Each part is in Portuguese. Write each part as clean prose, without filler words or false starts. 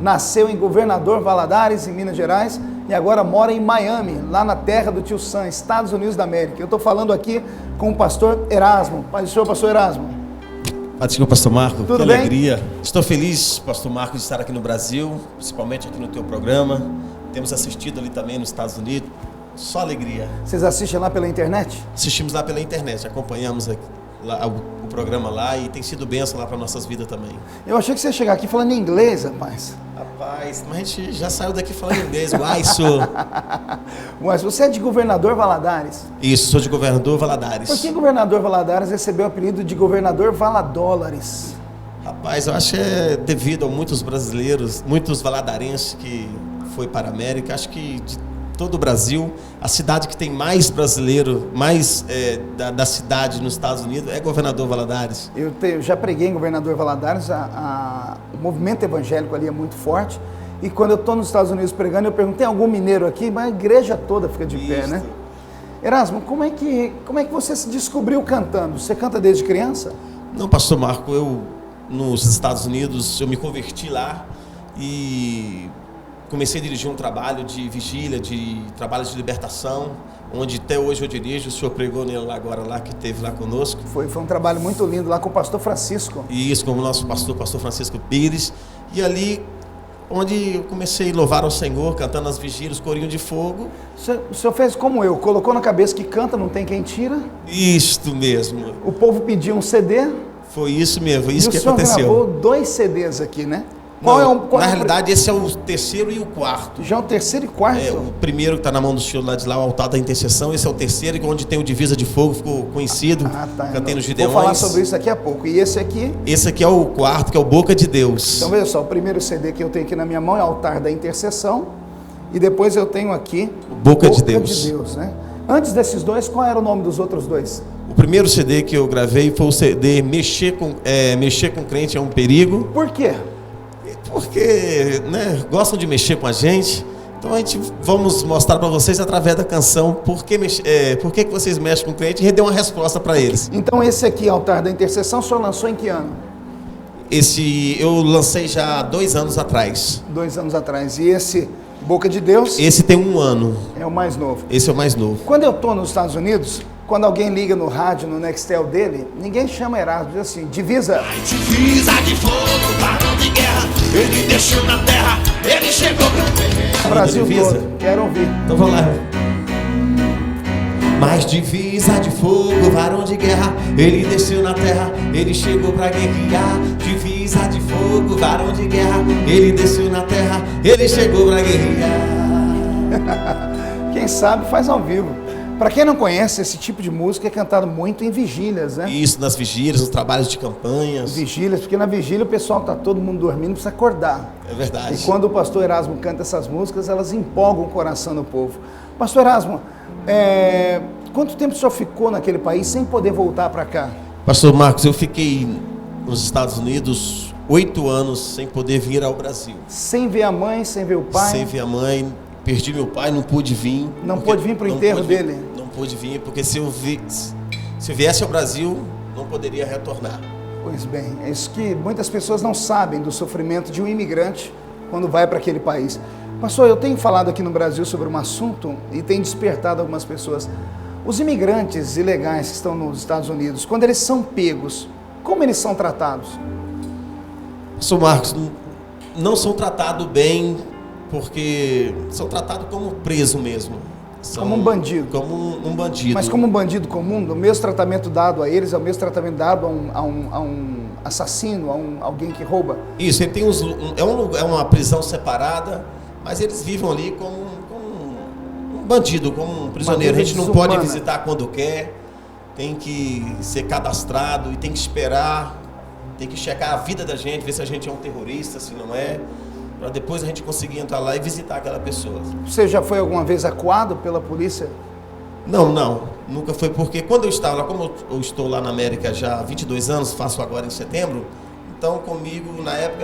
nasceu em Governador Valadares, em Minas Gerais, e agora mora em Miami, lá na terra do tio Sam, Estados Unidos da América. Eu estou falando aqui com o pastor Erasmo. Paz do Senhor, pastor Erasmo. Paz do Senhor, pastor Marco. Tudo que bem? Alegria. Estou feliz, pastor Marco, de estar aqui no Brasil, principalmente aqui no teu programa. Temos assistido ali também nos Estados Unidos. Só alegria. Vocês assistem lá pela internet? Assistimos lá pela internet, acompanhamos lá, o programa lá e tem sido bênção lá para nossas vidas também. Eu achei que você ia chegar aqui falando inglês, rapaz. Rapaz, mas a gente já saiu daqui falando inglês. Uai, sou. Mas você é de Governador Valadares? Isso, sou de Governador Valadares. Por que Governador Valadares recebeu o apelido de Governador Valadólares? Rapaz, eu acho que é devido a muitos brasileiros, muitos valadarenses que foi para a América. Acho que de todo o Brasil, a cidade que tem mais brasileiro, mais da cidade nos Estados Unidos é Governador Valadares. Eu já preguei em Governador Valadares, o movimento evangélico ali é muito forte, e quando eu estou nos Estados Unidos pregando, eu pergunto, tem algum mineiro aqui? Mas a igreja toda fica de pé, né? Erasmo, como é que você se descobriu cantando? Você canta desde criança? Não, pastor Marco, eu nos Estados Unidos, eu me converti lá e comecei a dirigir um trabalho de vigília, de trabalho de libertação, onde até hoje eu dirijo. O senhor pregou nele lá agora, lá que esteve lá conosco. Foi um trabalho muito lindo lá com o pastor Francisco. E isso, com o nosso pastor Francisco Pires. E ali, onde eu comecei a louvar ao Senhor, cantando as vigílias, corinho de fogo. O senhor fez como eu, colocou na cabeça que canta, não tem quem tira. Isto mesmo. O povo pediu um CD. Foi isso mesmo, isso que aconteceu. E o senhor gravou 2 CDs aqui, né? Na realidade, esse é o terceiro e o quarto. Já o terceiro e quarto? O primeiro que está na mão do senhor lá de lá, o altar da intercessão. Esse é o terceiro, onde tem o Divisa de Fogo, ficou conhecido. Cantei nos Gideões. Vou falar sobre isso daqui a pouco. E esse aqui? Esse aqui é o quarto, que é o Boca de Deus. Então veja só, o primeiro CD que eu tenho aqui na minha mão é o Altar da Intercessão. E depois eu tenho aqui o Boca de Deus. Né? Antes desses dois, qual era o nome dos outros dois? O primeiro CD que eu gravei foi o CD Mexer com Crente é um Perigo. Por quê? Porque gostam de mexer com a gente. Então a gente vamos mostrar para vocês através da canção por que vocês mexem com o crente e render uma resposta para eles. Então esse aqui, Altar da Intercessão, o senhor lançou em que ano? Esse eu lancei já há 2 anos atrás. 2 anos atrás. E esse Boca de Deus? Esse tem 1 ano. É o mais novo. Esse é o mais novo. Quando eu estou nos Estados Unidos, quando alguém liga no rádio, no Nextel dele, ninguém chama Erasmo, diz assim, divisa. Divisa de fogo, varão de guerra, ele desceu na terra, ele chegou pra Brasil todo, quero ouvir. Então vamos lá. Mas divisa de fogo, varão de guerra, ele desceu na terra, ele chegou pra guerrear. Divisa de fogo, varão de guerra, ele desceu na terra, ele chegou pra guerrear. Quem sabe faz ao vivo. Para quem não conhece, esse tipo de música é cantado muito em vigílias, né? Isso, nas vigílias, nos trabalhos de campanhas. Vigílias, porque na vigília o pessoal tá todo mundo dormindo, precisa acordar. É verdade. E quando o pastor Erasmo canta essas músicas, elas empolgam o coração do povo. Pastor Erasmo, quanto tempo o senhor ficou naquele país sem poder voltar para cá? Pastor Marcos, eu fiquei nos Estados Unidos 8 anos sem poder vir ao Brasil. Sem ver a mãe, sem ver o pai? Sem ver a mãe. Perdi meu pai, não pude vir. Não pôde vir para o enterro dele? Não pude vir, porque se eu viesse ao Brasil, não poderia retornar. Pois bem, é isso que muitas pessoas não sabem do sofrimento de um imigrante quando vai para aquele país. Pastor, eu tenho falado aqui no Brasil sobre um assunto e tem despertado algumas pessoas. Os imigrantes ilegais que estão nos Estados Unidos, quando eles são pegos, como eles são tratados? Pastor Marcos, não são tratados bem, porque são tratados como preso mesmo. Como um bandido. Como um bandido. Mas como um bandido comum, o mesmo tratamento dado a eles é o mesmo tratamento dado a um assassino, a alguém que rouba? Isso, ele tem é uma prisão separada, mas eles vivem ali como um bandido, como um prisioneiro. A gente não pode visitar quando quer, tem que ser cadastrado e tem que esperar, tem que checar a vida da gente, ver se a gente é um terrorista, se não é, para depois a gente conseguir entrar lá e visitar aquela pessoa. Você já foi alguma vez acuado pela polícia? Não, nunca foi, porque quando eu estava lá, como eu estou lá na América já há 22 anos, faço agora em setembro, então comigo na época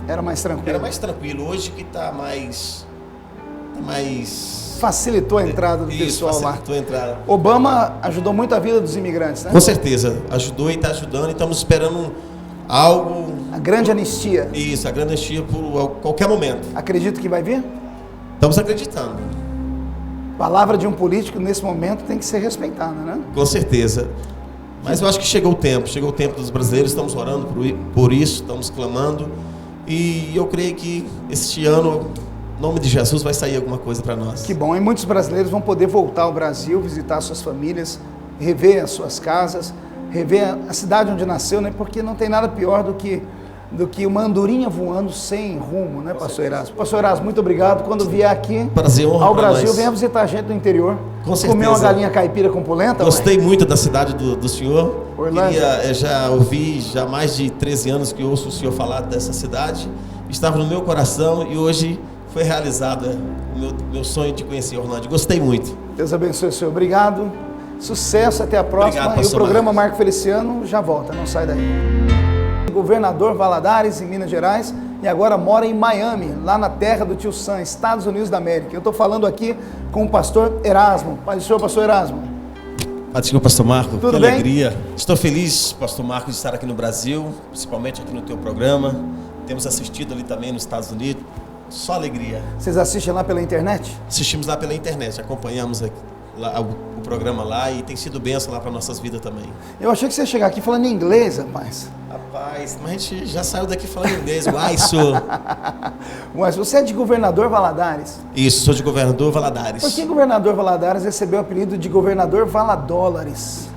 era mais tranquilo. Era mais tranquilo. Hoje que está mais facilitou a entrada do pessoal lá. Facilitou a entrada. Obama ajudou muito a vida dos imigrantes, né? Com certeza, ajudou e está ajudando, e estamos esperando algo. A A grande anistia. Isso, a grande anistia por qualquer momento. Acredita que vai vir? Estamos acreditando. A palavra de um político nesse momento tem que ser respeitada, né? Com certeza. Mas eu acho que chegou o tempo dos brasileiros, estamos orando por isso, estamos clamando. E eu creio que este ano, em nome de Jesus, vai sair alguma coisa para nós. Que bom, e muitos brasileiros vão poder voltar ao Brasil, visitar suas famílias, rever as suas casas, rever a cidade onde nasceu, né? Porque não tem nada pior do que uma andorinha voando sem rumo, né, pastor Erasmo? Pastor Erasmo, muito obrigado. Quando vier aqui Prazer, honra ao Brasil, nós. venha visitar a gente no interior. Com certeza. Comer uma galinha caipira com polenta. Gostei muito da cidade do senhor. Orlândia. Já ouvi, já há mais de 13 anos que ouço o senhor falar dessa cidade. Estava no meu coração e hoje foi realizado o meu sonho de conhecer Orlândia. Gostei muito. Deus abençoe o senhor. Obrigado. Sucesso, até a próxima. Obrigado, e o programa Marco Feliciano já volta, não sai daí. Governador Valadares, em Minas Gerais, e agora mora em Miami, lá na terra do tio Sam, Estados Unidos da América. Eu estou falando aqui com o pastor Erasmo. Paz do Senhor, pastor Erasmo. Paz do Senhor, pastor Marco. Tudo que bem? Alegria. Estou feliz, pastor Marco, de estar aqui no Brasil, principalmente aqui no teu programa. Temos assistido ali também nos Estados Unidos. Só alegria. Vocês assistem lá pela internet? Assistimos lá pela internet, acompanhamos lá, o programa lá e tem sido bênção lá para nossas vidas também. Eu achei que você ia chegar aqui falando inglês, rapaz. Rapaz, mas a gente já saiu daqui falando inglês. Uai, sou. Mas você é de Governador Valadares. Isso, sou de Governador Valadares. Por que Governador Valadares recebeu o apelido de Governador Valadólares?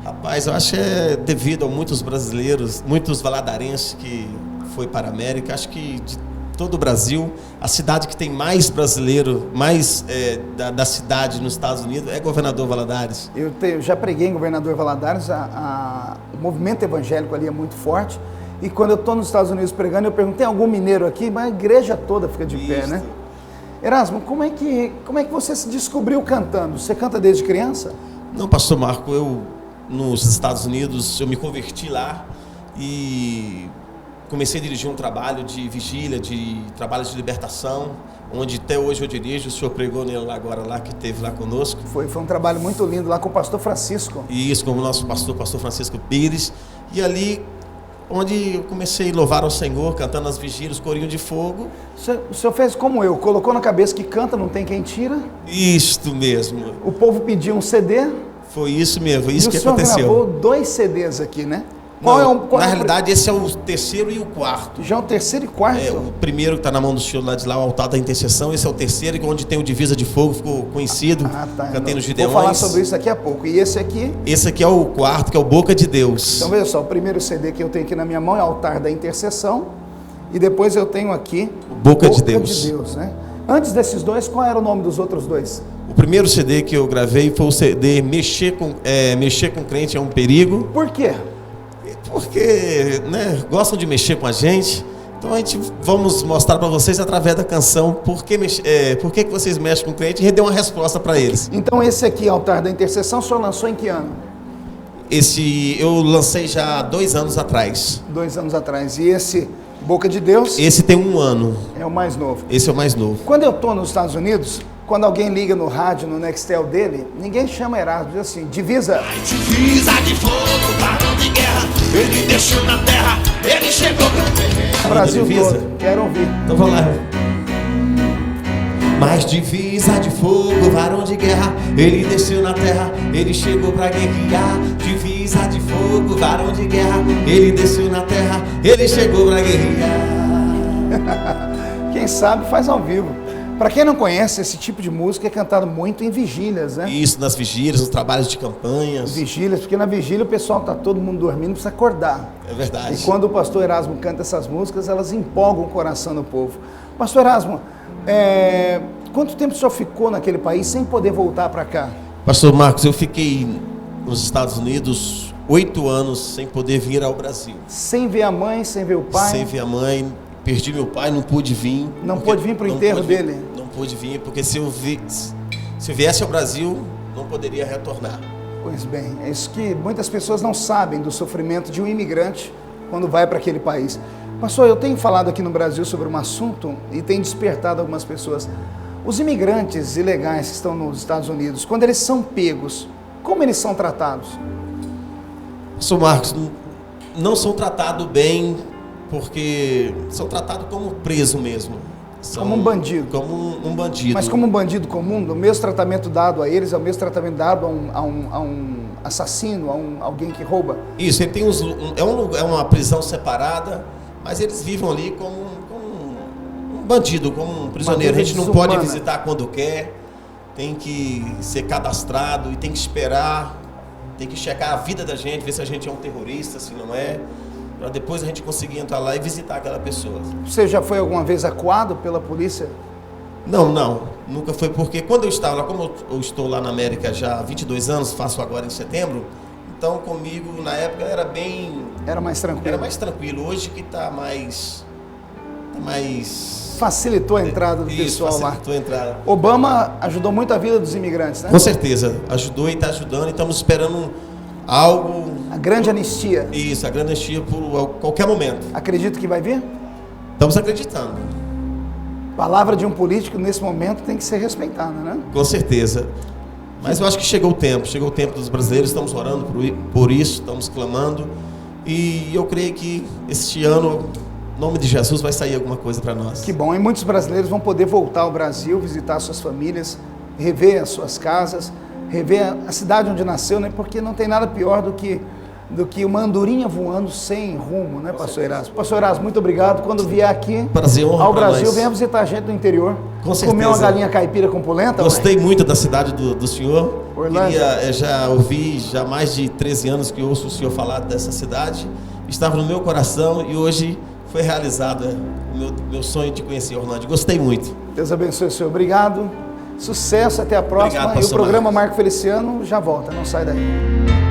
Rapaz, eu acho que é devido a muitos brasileiros, muitos valadarenses que foi para a América. Acho que de todo o Brasil, a cidade que tem mais brasileiro, mais da cidade nos Estados Unidos é Governador Valadares. Eu já preguei em Governador Valadares, o movimento evangélico ali é muito forte. E quando eu estou nos Estados Unidos pregando, eu pergunto, tem algum mineiro aqui? Mas a igreja toda fica de pé, né? Erasmo, como é que você se descobriu cantando? Você canta desde criança? Não, pastor Marco, eu nos Estados Unidos, eu me converti lá e comecei a dirigir um trabalho de vigília, de trabalho de libertação, onde até hoje eu dirijo. O senhor pregou nele agora lá, que esteve lá conosco. Foi um trabalho muito lindo lá com o pastor Francisco. E isso, com o nosso pastor Francisco Pires. E ali, onde eu comecei a louvar ao Senhor, cantando as vigílias, corinho de fogo. O senhor fez como eu, colocou na cabeça que canta, não tem quem tira. Isto mesmo. O povo pediu um CD. Foi isso mesmo, isso que aconteceu. E o senhor aconteceu. gravou 2 CDs aqui, né? Na realidade, esse é o terceiro e o quarto. Já é o terceiro e quarto? O primeiro que está na mão do senhor lá de lá, o altar da intercessão. Esse é o terceiro, onde tem o Divisa de Fogo, ficou conhecido. Tá. Cantei nos Gideões. Vou falar sobre isso daqui a pouco. E esse aqui? Esse aqui é o quarto, que é o Boca de Deus. Então veja só, o primeiro CD que eu tenho aqui na minha mão é o Altar da Intercessão. E depois eu tenho aqui o Boca de Deus. Né? Antes desses dois, qual era o nome dos outros dois? O primeiro CD que eu gravei foi o CD Mexer com Crente é um Perigo. Por quê? Porque, né, gostam de mexer com a gente. Então a gente vamos mostrar para vocês através da canção por que vocês mexem com o crente e deu uma resposta para eles. Então esse aqui, Altar da Intercessão, o senhor lançou em que ano? Esse eu lancei já há 2 anos atrás. 2 anos atrás. E esse Boca de Deus? Esse tem 1 ano. É o mais novo. Esse é o mais novo. Quando eu estou nos Estados Unidos, quando alguém liga no rádio, no Nextel dele, ninguém chama Erasmo, diz assim, divisa. Divisa de fogo, varão de guerra, ele desceu na terra, ele chegou pra Brasil divisa? todo, quero ouvir. Então vamos lá. Mas divisa de fogo, varão de guerra, ele desceu na terra, ele chegou pra guerrear. Divisa de fogo, varão de guerra, ele desceu na terra, ele chegou pra guerrear. Quem sabe faz ao vivo. Para quem não conhece, esse tipo de música é cantado muito em vigílias, né? Isso, nas vigílias, nos trabalhos de campanhas. Vigílias, porque na vigília o pessoal tá todo mundo dormindo, precisa acordar. É verdade. E quando o pastor Erasmo canta essas músicas, elas empolgam o coração do povo. Pastor Erasmo, quanto tempo o senhor ficou naquele país sem poder voltar para cá? Pastor Marcos, eu fiquei nos Estados Unidos 8 anos sem poder vir ao Brasil. Sem ver a mãe, sem ver o pai? Sem ver a mãe. Perdi meu pai, não pude vir. Não pôde vir para o enterro dele? Não pude vir, porque se eu viesse ao Brasil, não poderia retornar. Pois bem, é isso que muitas pessoas não sabem do sofrimento de um imigrante quando vai para aquele país. Pastor, eu tenho falado aqui no Brasil sobre um assunto e tem despertado algumas pessoas. Os imigrantes ilegais que estão nos Estados Unidos, quando eles são pegos, como eles são tratados? Pastor Marcos, não são tratados bem porque são tratados como preso mesmo. Como um bandido. Como um bandido. Mas como um bandido comum, o mesmo tratamento dado a eles é o mesmo tratamento dado a um assassino, alguém que rouba? Isso, ele tem é uma prisão separada, mas eles vivem ali como um bandido, como um prisioneiro. A gente não pode visitar quando quer, tem que ser cadastrado e tem que esperar, tem que checar a vida da gente, ver se a gente é um terrorista, se não é, para depois a gente conseguir entrar lá e visitar aquela pessoa. Você já foi alguma vez acuado pela polícia? Não, nunca foi, porque quando eu estava lá, como eu estou lá na América já há 22 anos, faço agora em setembro, então comigo na época era mais tranquilo. Era mais tranquilo, hoje que está mais... Facilitou a entrada do pessoal lá. Facilitou a entrada. Obama ajudou muito a vida dos imigrantes, né? Com certeza, ajudou e está ajudando, e estamos esperando algo... A grande anistia. Isso, a grande anistia por qualquer momento. Acredito que vai vir? Estamos acreditando. A palavra de um político nesse momento tem que ser respeitada, né? Com certeza. Mas eu acho que chegou o tempo dos brasileiros, estamos orando por isso, estamos clamando, e eu creio que este ano, em nome de Jesus, vai sair alguma coisa para nós. Que bom, e muitos brasileiros vão poder voltar ao Brasil, visitar suas famílias, rever as suas casas, rever a cidade onde nasceu, né? Porque não tem nada pior do que uma andorinha voando sem rumo, né, pastor Erasmo? Pastor Erasmo, muito obrigado. Quando vier aqui ao Brasil, venha visitar a gente no interior. Com certeza. Comer uma galinha caipira com polenta. Gostei muito da cidade do senhor. Orlândia. Já ouvi, já mais de 13 anos que ouço o senhor falar dessa cidade. Estava no meu coração e hoje foi realizado o meu sonho de conhecer Orlândia. Gostei muito. Deus abençoe o senhor. Obrigado. Sucesso, até a próxima. Obrigado, e o programa Marco Feliciano já volta, não sai daí.